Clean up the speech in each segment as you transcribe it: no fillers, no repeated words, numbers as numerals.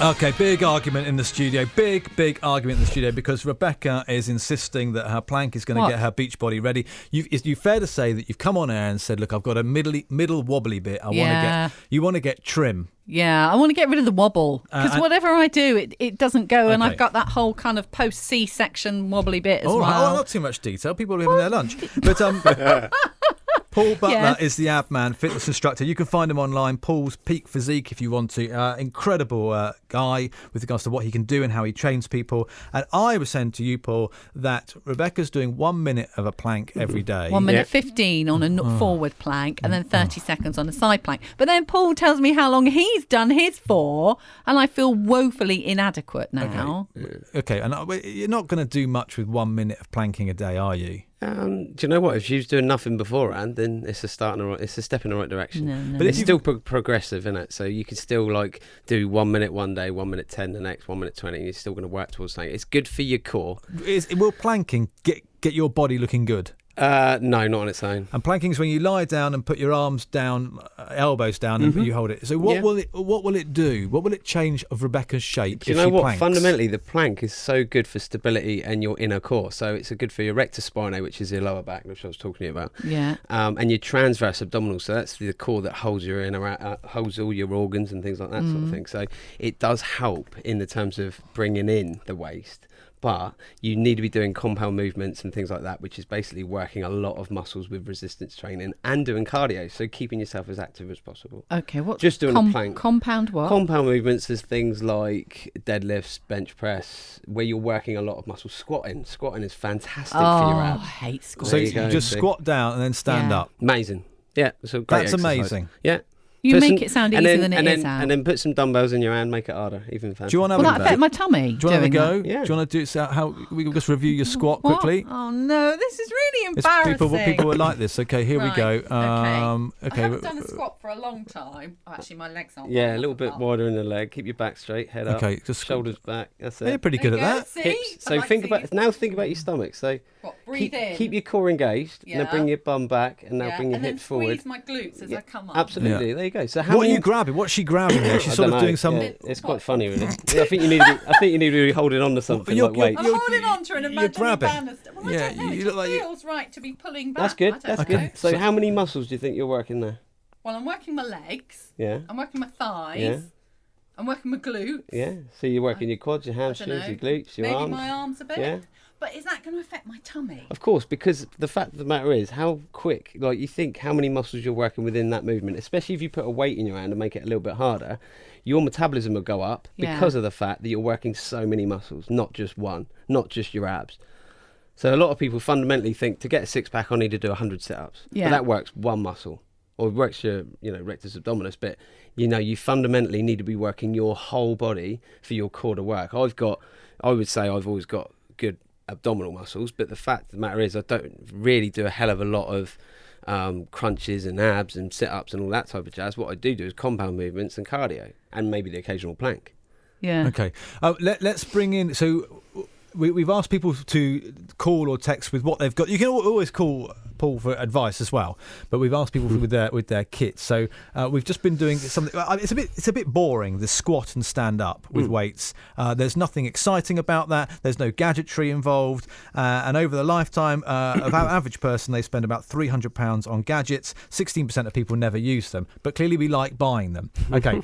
Okay, big argument in the studio. Big argument in the studio because Rebecca is insisting that her plank is going to get her beach body ready. Is you fair to say that you've come on air and said, "Look, I've got a middle wobbly bit. You want to get trim." Yeah, I want to get rid of the wobble because whatever I do, it doesn't go, and I've got that whole kind of post C-section wobbly bit as well. Right. Oh, not too much detail. People are having their lunch, but Paul Butler is the ab man, fitness instructor. You can find him online, Paul's Peak Physique, if you want to. Incredible guy with regards to what he can do and how he trains people. And I was saying to you, Paul, that Rebecca's doing 1 minute of a plank every day. 1 minute 15 on a forward plank and then 30 seconds on a side plank. But then Paul tells me how long he's done his for, and I feel woefully inadequate now. Okay, and you're not going to do much with 1 minute of planking a day, are you? Do you know what? If she was doing nothing beforehand, then it's a step in the right direction. No. But it's still progressive, isn't it? So you can still do 1 minute one day, 1 minute 10 the next, 1 minute 20, and you're still going to work towards something. It's good for your core. Will planking get your body looking good? No, not on its own. And planking is when you lie down and put your arms down, elbows down, and you hold it. So what will it do? What will it change of Rebecca's shape? Do you know what? Planks? Fundamentally, the plank is so good for stability and your inner core. So it's good for your rectus spinae, which is your lower back, which I was talking to you about. Yeah. And your transverse abdominal. So that's the core that holds your holds all your organs and things like that sort of thing. So it does help in the terms of bringing in the waist. But you need to be doing compound movements and things like that, which is basically working a lot of muscles with resistance training and doing cardio, so keeping yourself as active as possible. Okay, what? Just doing a plank. Compound what? Compound movements is things like deadlifts, bench press, where you're working a lot of muscles. Squatting is fantastic for your abs. I hate squatting. So you just squat down and then stand up. Amazing. Yeah, so great That's exercise. amazing. Yeah. You make it sound easier than it is, Al. And then put some dumbbells in your hand, make it harder, even faster. Do you want to Will that affect my tummy? Do you want to have a go? Yeah. Do you want to do it? How we can just review your squat quickly? Oh no, this is really embarrassing. People are like this. Okay, here we go. Okay. Okay. I haven't done a squat for a long time. Oh, actually, my legs aren't. Yeah, a little bit wider in the leg. Keep your back straight, head up. Okay, just shoulders back. That's it. You're pretty good at that. See? Hips. So think about your stomach. So breathe in. Keep your core engaged, and then bring your bum back, and now bring your hips forward. And then squeeze my glutes as I come up. Absolutely. Yeah. There you go. So what are you grabbing? What's she grabbing there? She's sort of doing some. Yeah, it's quite funny, really. I think you need to be holding on to something like weight. I'm holding on to an imaginary banister. Well, I don't know. You look like it feels right to be pulling back. That's good. That's good. So how many muscles do you think you're working there? Well, I'm working my legs. Yeah. I'm working my thighs. Yeah. I'm working my glutes. Yeah. So you're working your quads, your hamstrings, your glutes, your arms. Maybe my arms a bit. Yeah. But is that going to affect my tummy? Of course, because the fact of the matter is how quick, you think how many muscles you're working within that movement, especially if you put a weight in your hand and make it a little bit harder, your metabolism will go up because of the fact that you're working so many muscles, not just one, not just your abs. So a lot of people fundamentally think to get a six-pack, I need to do 100 sit-ups. Yeah. But that works one muscle, or it works your, rectus abdominis, but, you fundamentally need to be working your whole body for your core to work. I would say I've always got good abdominal muscles, but the fact of the matter is I don't really do a hell of a lot of crunches and abs and sit-ups and all that type of jazz. What I do is compound movements and cardio, and maybe the occasional plank. Yeah. Okay. Let's bring in. So we've asked people to call or text with what they've got. You can always call Paul for advice as well, but we've asked people with their kits. So we've just been doing something. It's a bit boring, the squat and stand up with weights. There's nothing exciting about that. There's no gadgetry involved, and over the lifetime of our average person, they spend about £300 on gadgets. 16% of people never use them, but clearly we like buying them. Okay.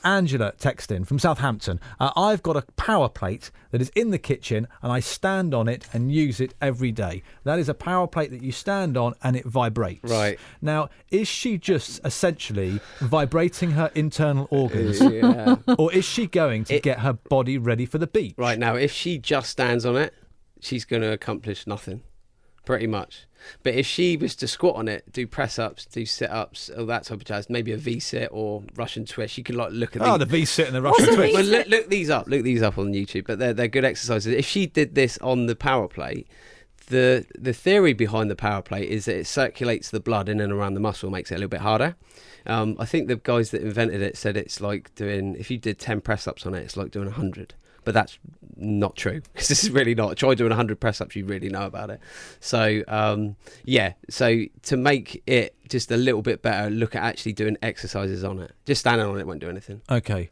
Angela texted in from Southampton. I've got a power plate that is in the kitchen, and I stand on it and use it every day. That is a power plate that you stand on and it vibrates. Right. Now, is she just essentially vibrating her internal organs? Yeah. Or is she going to get her body ready for the beach? Right, now, if she just stands on it, she's going to accomplish nothing, pretty much. But if she was to squat on it, do press-ups, do sit-ups, all that type of jazz, maybe a V-sit or Russian twist, she could look at the V-sit and the Russian twist. Well, look these up on YouTube, but they're good exercises. If she did this on the power plate, the theory behind the power plate is that it circulates the blood in and around the muscle, makes it a little bit harder. I think the guys that invented it said it's like doing, if you did 10 press-ups on it, it's like doing 100. But that's not true, because this is really not. Try doing 100 press-ups, you really know about it. So, so to make it just a little bit better, look at actually doing exercises on it. Just standing on it won't do anything. Okay.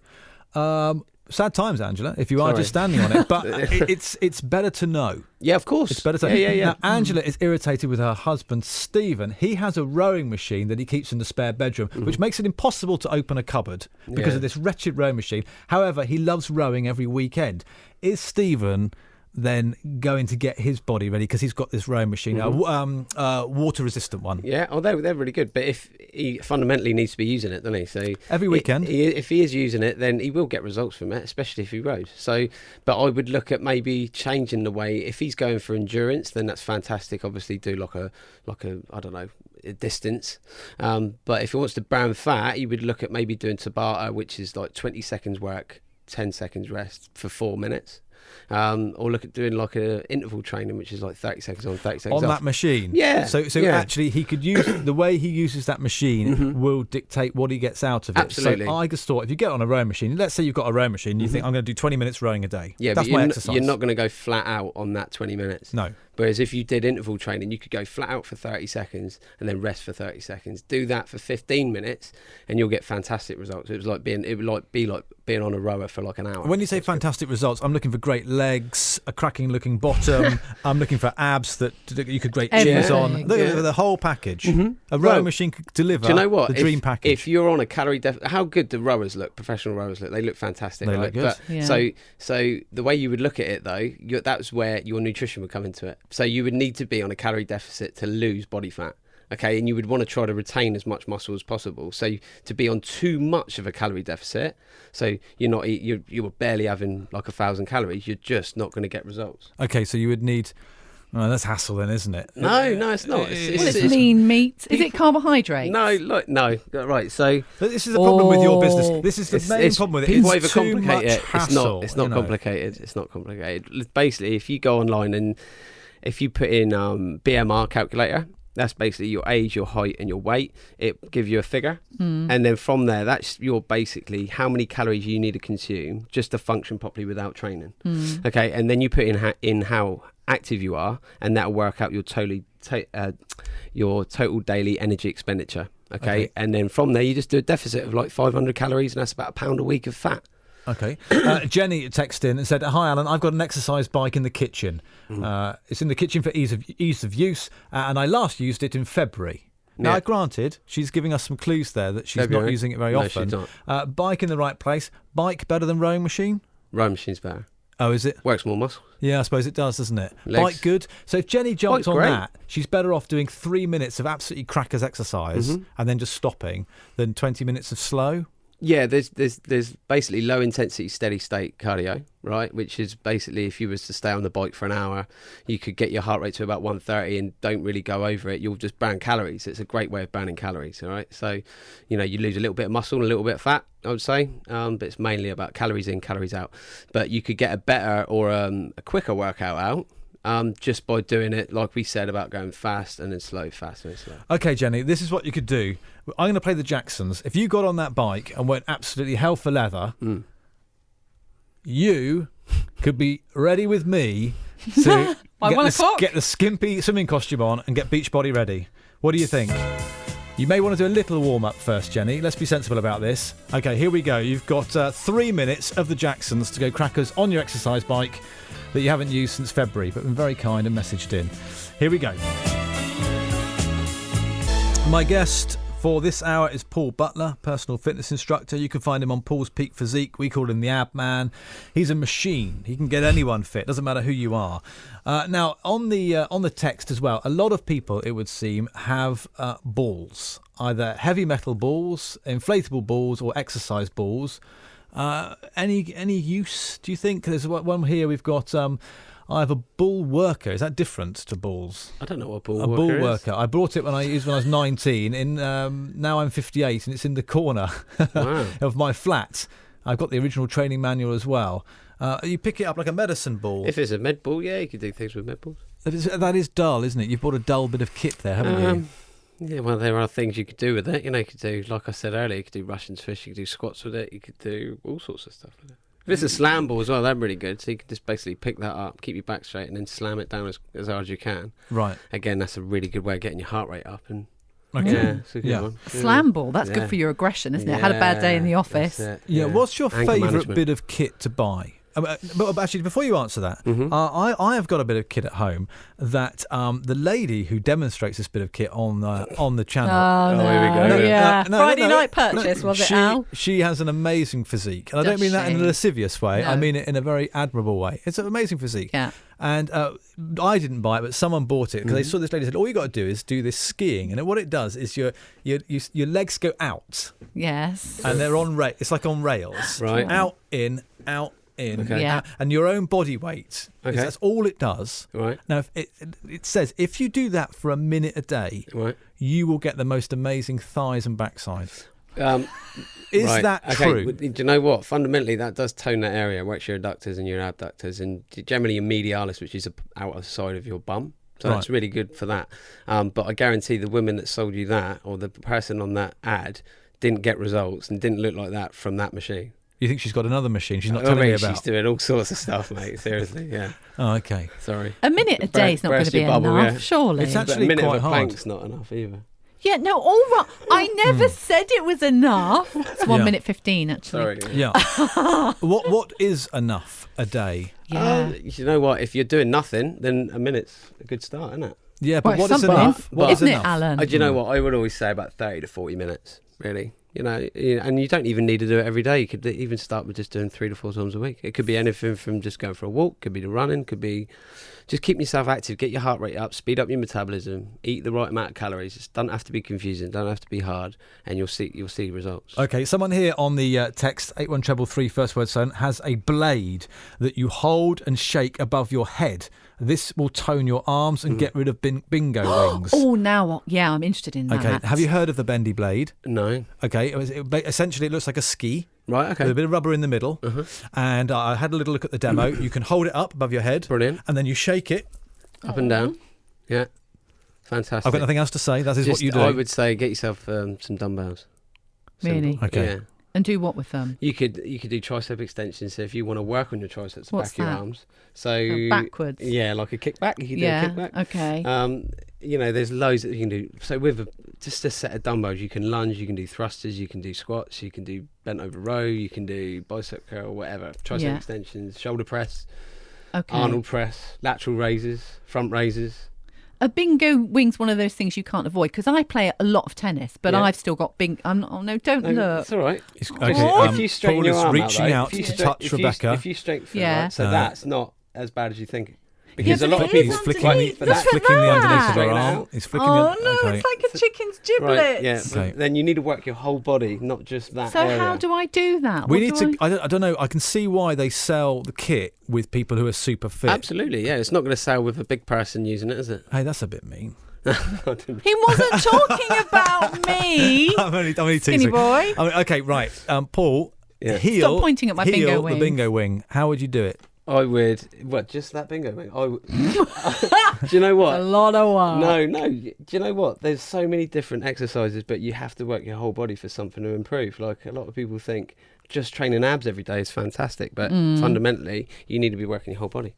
Sad times, Angela, if you are just standing on it. But it's better to know. Yeah, of course. It's better to know. Yeah. Now, Angela is irritated with her husband, Stephen. He has a rowing machine that he keeps in the spare bedroom, which makes it impossible to open a cupboard because of this wretched rowing machine. However, he loves rowing every weekend. Is Stephen then going to get his body ready because he's got this rowing machine, water resistant one? Yeah, they're really good. But if he fundamentally needs to be using it, doesn't he? So every weekend, if he is using it, then he will get results from it, especially if he rows. So, but I would look at maybe changing the way. If he's going for endurance, then that's fantastic. Obviously, do like a I don't know, a distance. But if he wants to burn fat, you would look at maybe doing Tabata, which is like 20 seconds work, 10 seconds rest for 4 minutes. Or look at doing like a interval training, which is like 30 seconds on, 30 seconds on off. that machine. Yeah. So actually, he could use the way he uses that machine will dictate what he gets out of it. Absolutely. So I just thought, if you get on a rowing machine, let's say you've got a rowing machine, you think I'm going to do 20 minutes rowing a day. Yeah, that's but my exercise. You're not going to go flat out on that 20 minutes. No. Whereas if you did interval training, you could go flat out for 30 seconds and then rest for 30 seconds. Do that for 15 minutes, and you'll get fantastic results. It would be like being on a rower for like an hour. When you say fantastic results, I'm looking for great legs, a cracking looking bottom. I'm looking for abs that you could grate cheese on. Look at the whole package. A rowing machine could deliver. Do you know what? The dream package. If you're on a calorie deficit, how good do rowers look? Professional rowers look. They look fantastic. They right? look good. But, so the way you would look at it though, that's where your nutrition would come into it. So you would need to be on a calorie deficit to lose body fat. Okay, and you would want to try to retain as much muscle as possible. So to be on too much of a calorie deficit, so you're barely having like 1,000 calories, you're just not going to get results. Okay, so you would need. Oh, that's hassle then, isn't it? No, it's not. It's lean meat. Is it carbohydrates? No. Right. So but this is the problem with your business. This is the main problem with it. People It's too overcomplicate much it. hassle, It's not complicated. It's not complicated. Basically, if you go online and if you put in BMR calculator, that's basically your age, your height, and your weight. It gives you a figure, and then from there, that's your basically how many calories you need to consume just to function properly without training. Okay, and then you put in how active you are, and that'll work out your total daily energy expenditure. Okay, and then from there, you just do a deficit of like 500 calories, and that's about £1 a week of fat. Okay. Jenny texted in and said, "Hi, Alan. I've got an exercise bike in the kitchen. It's in the kitchen for ease of use, and I last used it in February." Now, granted, she's giving us some clues there that she's not using it very often. She's not. Bike in the right place. Bike better than rowing machine? Rowing machine's better. Oh, is it? Works more muscles. Yeah, I suppose it does, doesn't it? Legs. Bike good. So if Jenny jumps Bike's on great. that, she's better off doing 3 minutes of absolutely crackers exercise and then just stopping than 20 minutes of slow. Yeah, there's basically low intensity steady state cardio, right? Which is basically if you was to stay on the bike for an hour, you could get your heart rate to about 130 and don't really go over it. You'll just burn calories. It's a great way of burning calories, all right? So, you lose a little bit of muscle and a little bit of fat, I would say, but it's mainly about calories in, calories out. But you could get a better or a quicker workout out. Just by doing it, like we said, about going fast and then slow, fast and then slow. Okay, Jenny, this is what you could do. I'm going to play the Jacksons. If you got on that bike and went absolutely hell for leather, you could be ready with me to get the skimpy swimming costume on and get beach body ready. What do you think? You may want to do a little warm-up first, Jenny. Let's be sensible about this. Okay, here we go. You've got 3 minutes of the Jacksons to go crackers on your exercise bike that you haven't used since February, but been very kind and messaged in. Here we go. My guest for this hour is Paul Butler, personal fitness instructor. You can find him on Paul's Peak Physique. We call him the Ab Man. He's a machine. He can get anyone fit. Doesn't matter who you are. Now, on the text as well, a lot of people, it would seem, have balls, either heavy metal balls, inflatable balls, or exercise balls. Any use, do you think? There's one here. We've got I have a bull worker. Is that different to balls? I don't know what a bull worker is. A bull worker. I bought it when I was 19. Now I'm 58, and it's in the corner of my flat. I've got the original training manual as well. You pick it up like a medicine ball. If it's a med ball, yeah, you could do things with med balls. That is dull, isn't it? You've bought a dull bit of kit there, haven't you? Yeah, well, there are things you could do with it. You could do, like I said earlier, you could do Russian fish, you could do squats with it, you could do all sorts of stuff with it. If it's a slam ball as well, they're really good. So you can just basically pick that up, keep your back straight, and then slam it down as hard as you can. Right. Again, that's a really good way of getting your heart rate up. And Okay. Yeah, it's a good Yeah. one. Slam ball. That's Yeah. good for your aggression, isn't it? Had a bad day in the office. That's it, Yeah. What's your Anger favourite management. bit of kit to buy? But actually, before you answer that, Mhm. I have got a bit of kit at home that the lady who demonstrates this bit of kit on the channel. Oh, no. here we go. Yeah. No, Friday no. night purchase, was it, Al? She has an amazing physique. And I don't Does mean that in a she? lascivious way. I No. mean it in a very admirable way. It's an amazing physique. Yeah. And I didn't buy it, but someone bought it because they saw this lady said, all you got to do is do this skiing. And what it does is your legs go out Yes. and they're on it's like on rails. Right. Out, in, Okay. Yeah. out, and your own body weight. Okay. That's all it does. Right. Now, if it says if you do that for a minute a day, Right. you will get the most amazing thighs and backside. Is Right, that okay. true? Do you know what? Fundamentally, that does tone that area, works your adductors and your abductors, and generally your medialis, which is out of the side of your bum. So Right. that's really good for that. But I guarantee the woman that sold you that, or the person on that ad, didn't get results and didn't look like that from that machine. You think she's got another machine she's not I telling mean, me about? she's doing all sorts of stuff, mate. Seriously, yeah. Oh, okay. Sorry. A minute a day is not going to Burst be your bubble, enough, yeah. surely. It's But actually a minute quite of a hard. plank's not enough either. Yeah, no, all right. I never said it was enough. It's 1 Yeah. minute 15, actually. Sorry. Yeah. What is enough a day? Yeah. You know what? If you're doing nothing, then a minute's a good start, isn't it? Yeah, but Well, what is something, enough? What is isn't it, enough? Alan? Do you know what? I would always say about 30 to 40 minutes, really. You know, and you don't even need to do it every day. You could even start with just doing 3 to 4 times a week. It could be anything from just going for a walk, could be the running, could be just keeping yourself active, get your heart rate up, speed up your metabolism, eat the right amount of calories. It doesn't have to be confusing, don't have to be hard, and you'll see results. Okay, someone here on the text 81333 first word Solent has a blade that you hold and shake above your head. This will tone your arms and get rid of bingo wings. Oh, now, yeah, I'm interested in that. Okay, have you heard of the bendy blade? No. Okay, essentially it looks like a ski. Right, okay. With a bit of rubber in the middle. And I had a little look at the demo. You can hold it up above your head. Brilliant. And then you shake it. Up and down. Yeah. Fantastic. I've got nothing else to say. That is what you do. I would say get yourself some dumbbells. Really? Simple. Okay. Yeah. And do what with them? You could do tricep extensions. So if you want to work on your triceps, What's back your that? arms. So Backwards? Yeah, like a kickback. You could Yeah, do a kickback. okay. You know, there's loads that you can do. So with just a set of dumbbells, you can lunge, you can do thrusters, you can do squats, you can do bent over row, you can do bicep curl, whatever. Tricep Yeah. extensions, shoulder press, Okay. Arnold press, lateral raises, front raises. A bingo wing's one of those things you can't avoid because I play a lot of tennis, but Yeah. I've still got don't No, look. it's all right. Okay, If you straighten Paul your is arm reaching though, out if you to stra- touch if you- Rebecca. If you straighten, Yeah. right, so Uh, that's not as bad as you think. Because Yeah, a but lot it of is people He's flicking underneath. the, Look he's at flicking the underneath of that. her Straighten arm. out. He's flicking Oh the, no, okay. it's like a chicken's giblets. Right, yeah. Okay. Then you need to work your whole body, not just that So area. how do I do that? We What need do to. I don't know. I can see why they sell the kit with people who are super fit. Absolutely, yeah. It's not going to sell with a big person using it, is it? Hey, that's a bit mean. He wasn't talking about me. I'm only Skinny teasing. boy. I mean, okay, right. Paul, Yeah. heel. Stop pointing at my bingo heel wing. the bingo wing. How would you do it? I would. What? Just that bingo thing? I would. Do you know A what? lot of work. No. Do you know what? There's so many different exercises, but you have to work your whole body for something to improve. Like a lot of people think just training abs every day is fantastic, but fundamentally you need to be working your whole body.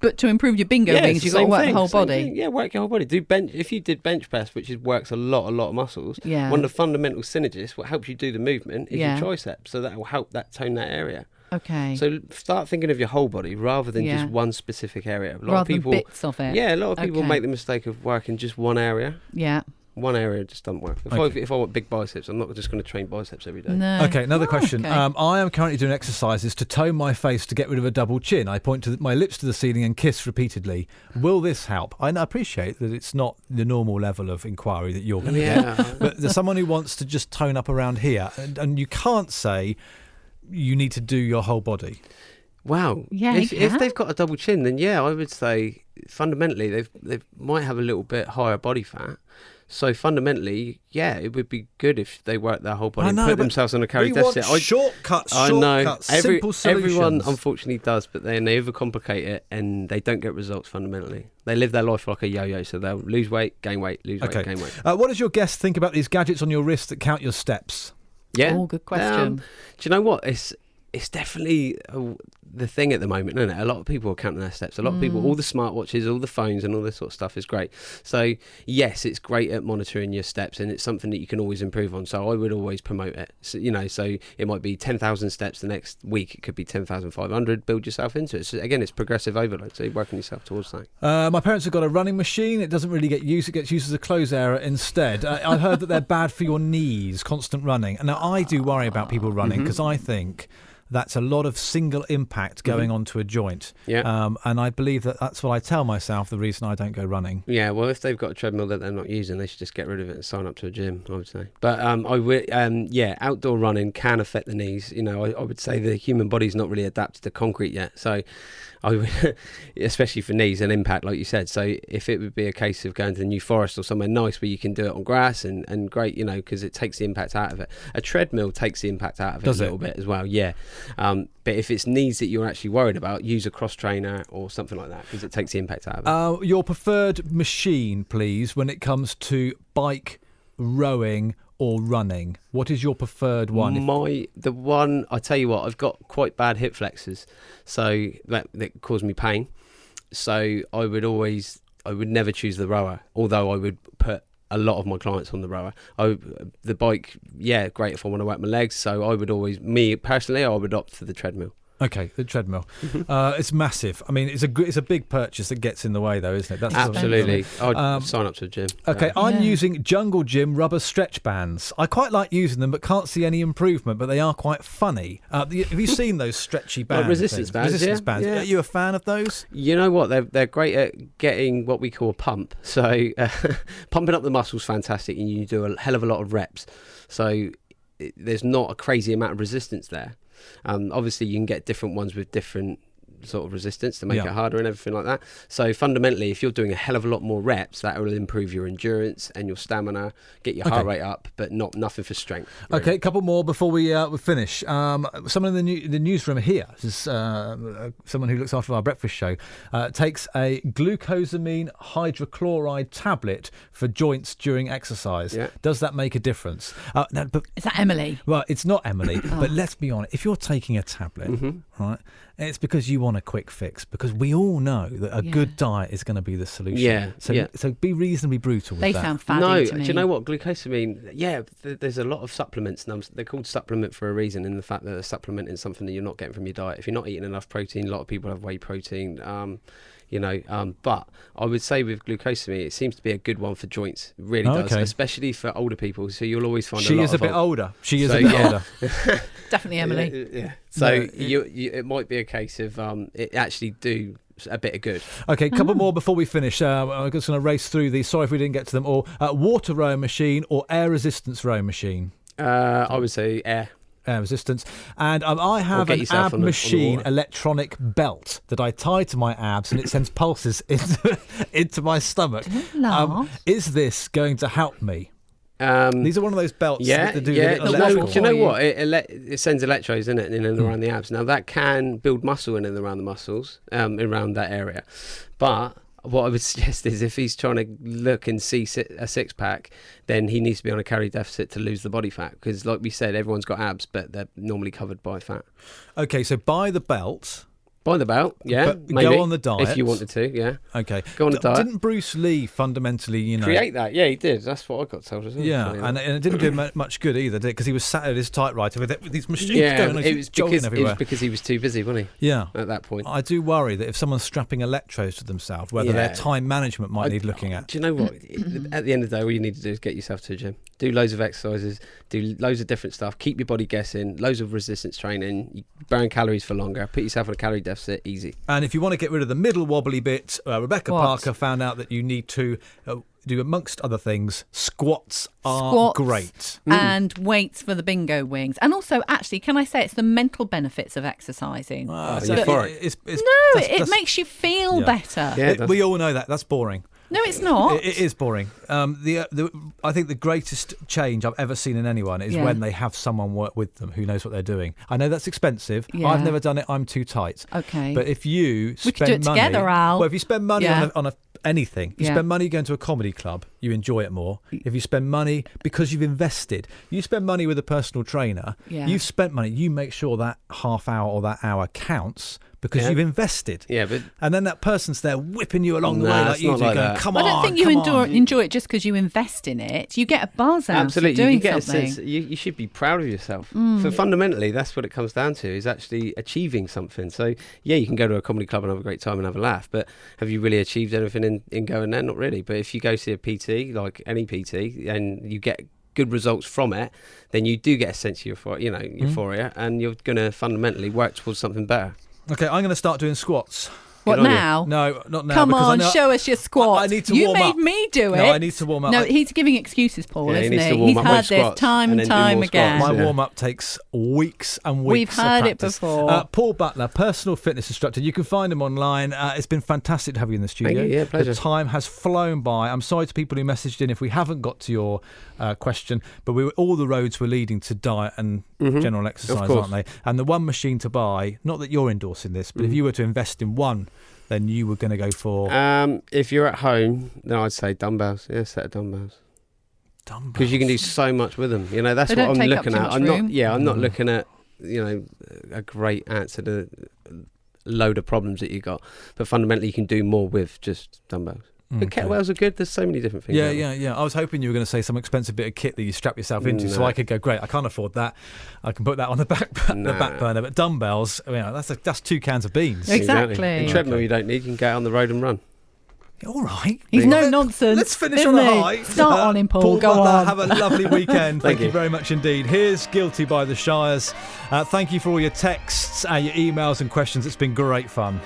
But to improve your bingo it's wings, the you've got to same work thing, the whole same body. thing. Yeah, work your whole body. Do bench. If you did bench press, which works a lot of muscles. Yeah. One of the fundamental synergists, what helps you do the movement, is Yeah. your triceps. So that will help that tone that area. Okay. So start thinking of your whole body rather than Yeah. just one specific area. A lot Rather of people, than bits of it. yeah, a lot of people Okay. make the mistake of working just one area. Yeah. One area just doesn't work. Okay. If I want big biceps, I'm not just going to train biceps every day. No. Okay, another Oh, question. okay. I am currently doing exercises to tone my face to get rid of a double chin. I point to my lips to the ceiling and kiss repeatedly. Will this help? I appreciate that it's not the normal level of inquiry that you're going to get. Yeah. But there's someone who wants to just tone up around here, and you can't say you need to do your whole body. Wow. Yeah, you If can. they've got a double chin, then yeah, I would say fundamentally they might have a little bit higher body fat. So fundamentally, yeah, it would be good if they work their whole body I and know, put but themselves on a calorie we want deficit. shortcuts, I know. shortcuts, simple solutions. Everyone unfortunately does, but then they overcomplicate it and they don't get results fundamentally. They live their life like a yo-yo, so they'll lose weight, gain weight, lose Okay. weight, gain weight. What does your guest think about these gadgets on your wrist that count your steps? Yeah. Oh, good question. Do you know what? it's definitely the thing at the moment, isn't it? A lot of people are counting their steps. A lot of people, all the smartwatches, all the phones and all this sort of stuff is great. So yes, it's great at monitoring your steps, and it's something that you can always improve on. So I would always promote it. So, so it might be 10,000 steps the next week. It could be 10,500. Build yourself into it. So again, it's progressive overload. So you're working yourself towards something. My parents have got a running machine. It doesn't really get used. It gets used as a clothes area instead. I've heard that they're bad for your knees, constant running. And now I do worry about people running because I think that's a lot of single impact going onto a joint. Yeah. And I believe that's what I tell myself, the reason I don't go running. Yeah, well, if they've got a treadmill that they're not using, they should just get rid of it and sign up to a gym, I would say. But outdoor running can affect the knees. I would say the human body's not really adapted to concrete yet. So I would, especially for knees and impact, like you said. So if it would be a case of going to the New Forest or somewhere nice where you can do it on grass and great, because it takes the impact out of it. A treadmill takes the impact out of it a little bit as well, yeah. But if it's knees that you're actually worried about, use a cross trainer or something like that because it takes the impact out of it. Your preferred machine, please, when it comes to bike, rowing or running. What is your preferred one? The one, I tell you what, I've got quite bad hip flexors, so that cause me pain. So I would never choose the rower, although I would put a lot of my clients on the rower. The bike, great if I want to work my legs. So I would always, me personally, I would opt for the treadmill. Okay, the treadmill. It's massive. I mean, it's a big purchase that gets in the way, though, isn't it? That's absolutely. I'd sign up to a gym. Okay, I'm using Jungle Gym rubber stretch bands. I quite like using them, but can't see any improvement. But they are quite funny. Have you seen those stretchy bands? Like resistance bands. Resistance bands. Yeah. Are you a fan of those? You know what? They're great at getting what we call a pump. So pumping up the muscles, fantastic, and you do a hell of a lot of reps. So there's not a crazy amount of resistance there. Obviously, you can get different ones with different sort of resistance to make it harder and everything like that. So fundamentally, if you're doing a hell of a lot more reps, that will improve your endurance and your stamina, get your heart rate up, but nothing for strength. Really. Okay, a couple more before we finish. Someone in the newsroom here, this is someone who looks after our breakfast show, takes a glucosamine hydrochloride tablet for joints during exercise. Yeah. Does that make a difference? Is that Emily? Well, it's not Emily, but let's be honest. If you're taking a tablet, right, it's because you want a quick fix, because we all know that a good diet is going to be the solution. So be reasonably brutal with that. They sound faddy to me. Do you know what? Glucosamine, there's a lot of supplements, and they're called supplement for a reason, in the fact that they're supplementing something that you're not getting from your diet. If you're not eating enough protein, a lot of people have whey protein, but I would say with glucosamine, it seems to be a good one for joints. It really does, especially for older people. So you'll always find she is a bit older. Definitely Emily. Yeah. So it might be a case of it actually do a bit of good. Okay, a couple more before we finish. I'm just going to race through these. Sorry if we didn't get to them all. Water rowing machine or air resistance rowing machine? I would say air resistance. And I have an ab machine electronic belt that I tie to my abs, and it sends pulses into my stomach. Is this going to help me? These are one of those belts that do do you know what? It sends electrodes in and around the abs. Now that can build muscle in and around the muscles, around that area. But what I would suggest is, if he's trying to look and see a six-pack, then he needs to be on a calorie deficit to lose the body fat. Because like we said, everyone's got abs, but they're normally covered by fat. Okay, so buy the belt. Buy the belt, but maybe, go on the diet if you wanted to, yeah. Okay, go on the diet. Didn't Bruce Lee fundamentally, create that? Yeah, he did. That's what I got told as well. Yeah, and it didn't do much good either, did it? Because he was sat at his typewriter with these machines going. It was because he was too busy, wasn't he? Yeah, at that point. I do worry that if someone's strapping electrodes to themselves, whether their time management might need looking at. Do you know what? At the end of the day, all you need to do is get yourself to a gym. Do loads of exercises, do loads of different stuff, keep your body guessing, loads of resistance training, you burn calories for longer, put yourself on a calorie deficit, easy. And if you want to get rid of the middle wobbly bit, Rebecca Parker found out that you need to do, amongst other things, squats are great. And weights for the bingo wings. And also, actually, can I say it's the mental benefits of exercising? It makes you feel better. Yeah, we all know that. That's boring. No, it's not. It is boring. I think the greatest change I've ever seen in anyone is when they have someone work with them who knows what they're doing. I know that's expensive. Yeah. I've never done it. I'm too tight. Okay. But if you spend we could do it money, together, Al. well, if you spend money on anything, you spend money going to a comedy club, you enjoy it more. If you spend money because you've invested, you spend money with a personal trainer, you've spent money, you make sure that half hour or that hour counts because you've invested. And then that person's there whipping you along the way like you do, going, come on, I don't think you enjoy it just because you invest in it. You get a buzz out of doing you get something. A sense, you should be proud of yourself. So fundamentally, that's what it comes down to, is actually achieving something. So you can go to a comedy club and have a great time and have a laugh, but have you really achieved anything in going there? Not really. But if you go see a PT, like any PT, and you get good results from it, then you do get a sense of euphoria, and you're going to fundamentally work towards something better. Okay, I'm going to start doing squats. What now? No, not now. Come on, show us your squats. I need to warm up. You made me do it. No, I need to warm up. No, he's giving excuses, Paul, isn't he? He's heard this time and time again. My warm-up takes weeks and weeks. We've heard it before. Paul Butler, personal fitness instructor. You can find him online. It's been fantastic to have you in the studio. Thank you. Yeah, pleasure. The time has flown by. I'm sorry to people who messaged in if we haven't got to your question, but all the roads were leading to diet and general exercise, aren't they? And the one machine to buy, not that you're endorsing this, but if you were to invest in one, then you were going to go for... if you're at home, then I'd say dumbbells. Yeah, a set of dumbbells. Because you can do so much with them. That's what I'm looking at. I'm not looking at, a great answer to a load of problems that you got. But fundamentally, you can do more with just dumbbells. But kettlebells are good. There's so many different things. Yeah. I was hoping you were going to say some expensive bit of kit that you strap yourself into, so I could go, great, I can't afford that. I can put that on the back burner. But dumbbells, that's 2 cans of beans. Exactly. A treadmill you don't need. You can get out on the road and run. All right. He's no nonsense. Let's finish on a high. Start on him, Paul. Paul Go Butler, on. have a lovely weekend. Thank you very much indeed. Here's Guilty by the Shires. Thank you for all your texts, your emails and questions. It's been great fun.